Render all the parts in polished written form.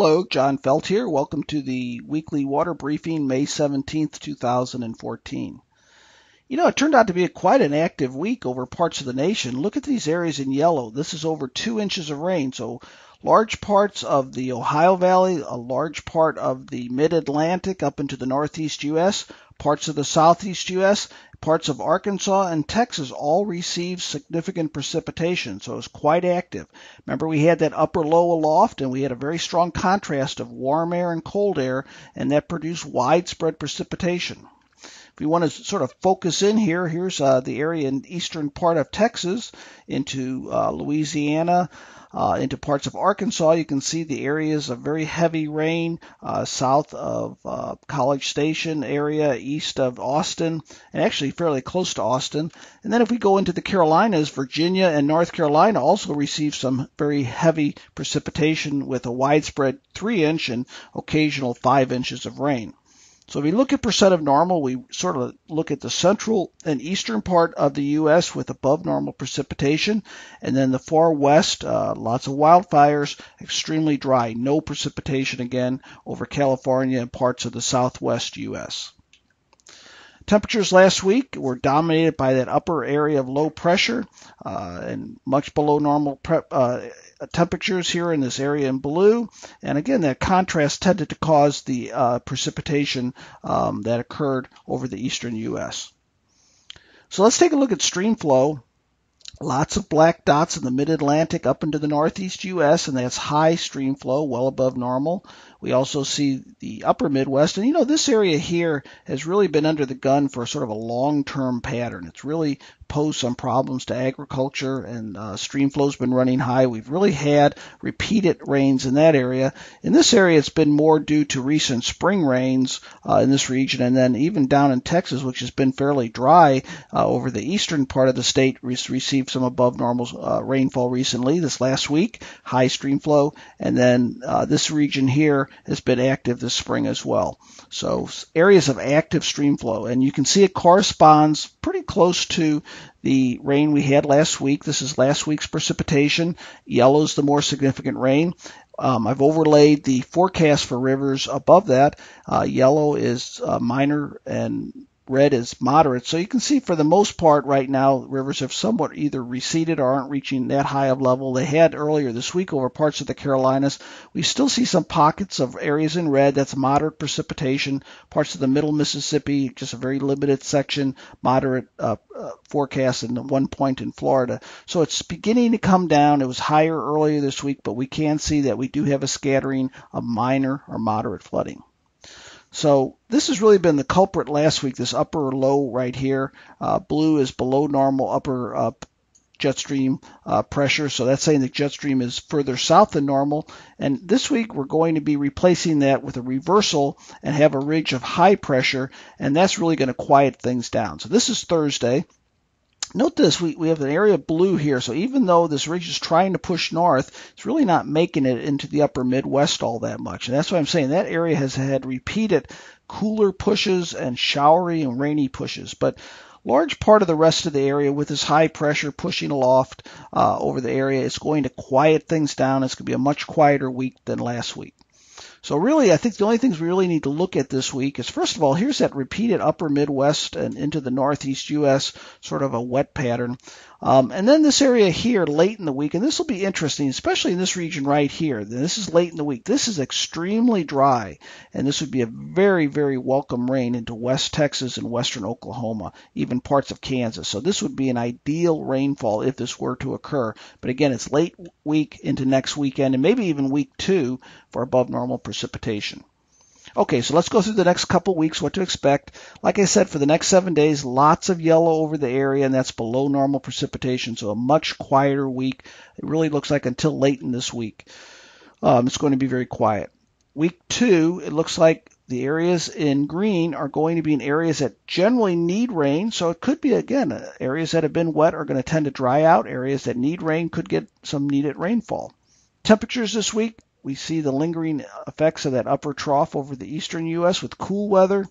Hello, John Feldt here. Welcome to the weekly water briefing, May 17th, 2014. It turned out to be quite an active week over parts of the nation. Look at these areas in yellow. This is over 2 inches of rain. So large parts of the Ohio Valley, a large part of the mid-Atlantic up into the northeast U.S., parts of the southeast U.S., parts of Arkansas and Texas all received significant precipitation, so it was quite active. Remember, we had that upper low aloft, and we had a very strong contrast of warm air and cold air, and that produced widespread precipitation. If we want to sort of focus in here, here's the area in the eastern part of Texas into Louisiana, into parts of Arkansas. You can see the areas of very heavy rain south of College Station area, east of Austin, and actually fairly close to Austin. And then if we go into the Carolinas, Virginia and North Carolina also received some very heavy precipitation with a widespread 3-inch and occasional 5 inches of rain. So if we look at percent of normal, we sort of look at the central and eastern part of the U.S. with above normal precipitation, and then the far west, lots of wildfires, extremely dry, no precipitation again over California and parts of the southwest U.S. Temperatures last week were dominated by that upper area of low pressure and much below normal temperatures here in this area in blue. And again, that contrast tended to cause the precipitation that occurred over the eastern U.S. So let's take a look at stream flow. Lots of black dots in the mid-Atlantic up into the northeast U.S., and that's high stream flow, well above normal. We also see the upper Midwest. And, this area here has really been under the gun for sort of a long-term pattern. It's really posed some problems to agriculture, and stream flow's been running high. We've really had repeated rains in that area. In this area, it's been more due to recent spring rains in this region, and then even down in Texas, which has been fairly dry over the eastern part of the state, received some above normal rainfall recently, this last week, high stream flow, and then this region here has been active this spring as well. So areas of active stream flow, and you can see it corresponds pretty close to the rain we had last week. This is last week's precipitation. Yellow is the more significant rain. I've overlaid the forecast for rivers above that. Yellow is minor and red is moderate. So you can see for the most part right now, rivers have somewhat either receded or aren't reaching that high of level they had earlier this week over parts of the Carolinas. We still see some pockets of areas in red. That's moderate precipitation. Parts of the middle Mississippi, just a very limited section, moderate forecast in one point in Florida. So it's beginning to come down. It was higher earlier this week, but we can see that we do have a scattering of minor or moderate flooding. So this has really been the culprit last week, this upper low right here. Blue is below normal upper jet stream pressure, so that's saying the jet stream is further south than normal. And this week we're going to be replacing that with a reversal and have a ridge of high pressure, and that's really going to quiet things down. So this is Thursday. Note this, we have an area of blue here, so even though this ridge is trying to push north, it's really not making it into the upper Midwest all that much. And that's why I'm saying that area has had repeated cooler pushes and showery and rainy pushes. But large part of the rest of the area with this high pressure pushing aloft over the area is going to quiet things down. It's going to be a much quieter week than last week. So really, I think the only things we really need to look at this week is, first of all, here's that repeated upper Midwest and into the northeast U.S., sort of a wet pattern. And then this area here late in the week, and this will be interesting, especially in this region right here. This is late in the week. This is extremely dry, and this would be a very, very welcome rain into West Texas and western Oklahoma, even parts of Kansas. So this would be an ideal rainfall if this were to occur. But again, it's late week into next weekend, and maybe even week 2 for above normal precipitation. Okay, so let's go through the next couple weeks, what to expect. Like I said, for the next 7 days, lots of yellow over the area, and that's below normal precipitation, so a much quieter week. It really looks like until late in this week. It's going to be very quiet. Week 2, it looks like the areas in green are going to be in areas that generally need rain, so it could be, again, areas that have been wet are going to tend to dry out. Areas that need rain could get some needed rainfall. Temperatures this week, we see the lingering effects of that upper trough over the eastern U.S. with cool weather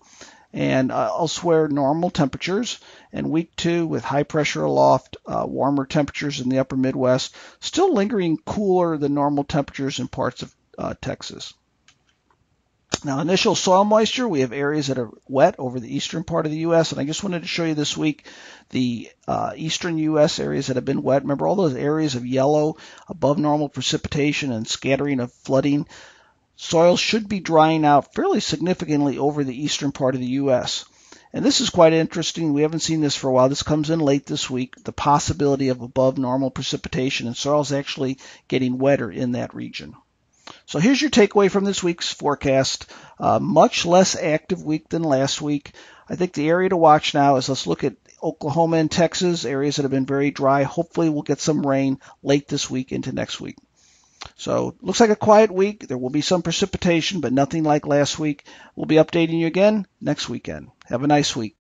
and elsewhere normal temperatures. And week 2 with high pressure aloft, warmer temperatures in the upper Midwest, still lingering cooler than normal temperatures in parts of Texas. Now, initial soil moisture, we have areas that are wet over the eastern part of the U.S., and I just wanted to show you this week the eastern U.S. areas that have been wet. Remember all those areas of yellow, above normal precipitation and scattering of flooding? Soil should be drying out fairly significantly over the eastern part of the U.S. And this is quite interesting. We haven't seen this for a while. This comes in late this week, the possibility of above normal precipitation, and soil is actually getting wetter in that region. So here's your takeaway from this week's forecast. Much less active week than last week. I think the area to watch now is, let's look at Oklahoma and Texas, areas that have been very dry. Hopefully we'll get some rain late this week into next week. So looks like a quiet week. There will be some precipitation, but nothing like last week. We'll be updating you again next weekend. Have a nice week.